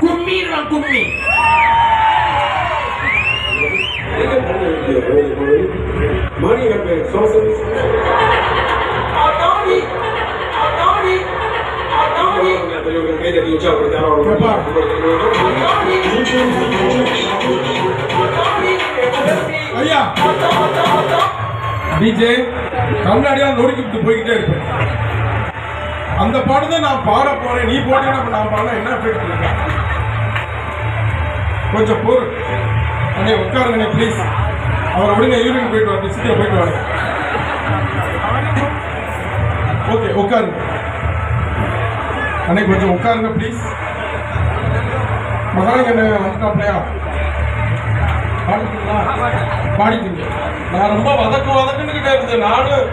கும்மிடுவான் கும்மி. ஐயா டிஜே கண்ணாடியா நொறுக்கிட்டு போய்கிட்டே இருப்பேன். அந்த பாட்டு தான் நான் பாட போறேன். நீ போட்டேன்னா நான் பாட என்ன எஃபெக்ட் இருக்கு? கொஞ்சம் பொறு அண்ணே, உட்காருங்க ப்ளீஸ். அவரை விடுங்க, யூரின் போயிட்டு வாங்க, சீக்கிரம் போயிட்டு வாங்க. ஓகே உட்காருங்க அண்ணே, கொஞ்சம் உட்காருங்க ப்ளீஸ். மகாலிங்க என்ன வந்துட்டாப்லையா? பாடிட்டீங்களா? பாடிட்டீங்க. நான் ரொம்ப வதக்குன்னுக்கிட்டே இருந்தேன். நானும்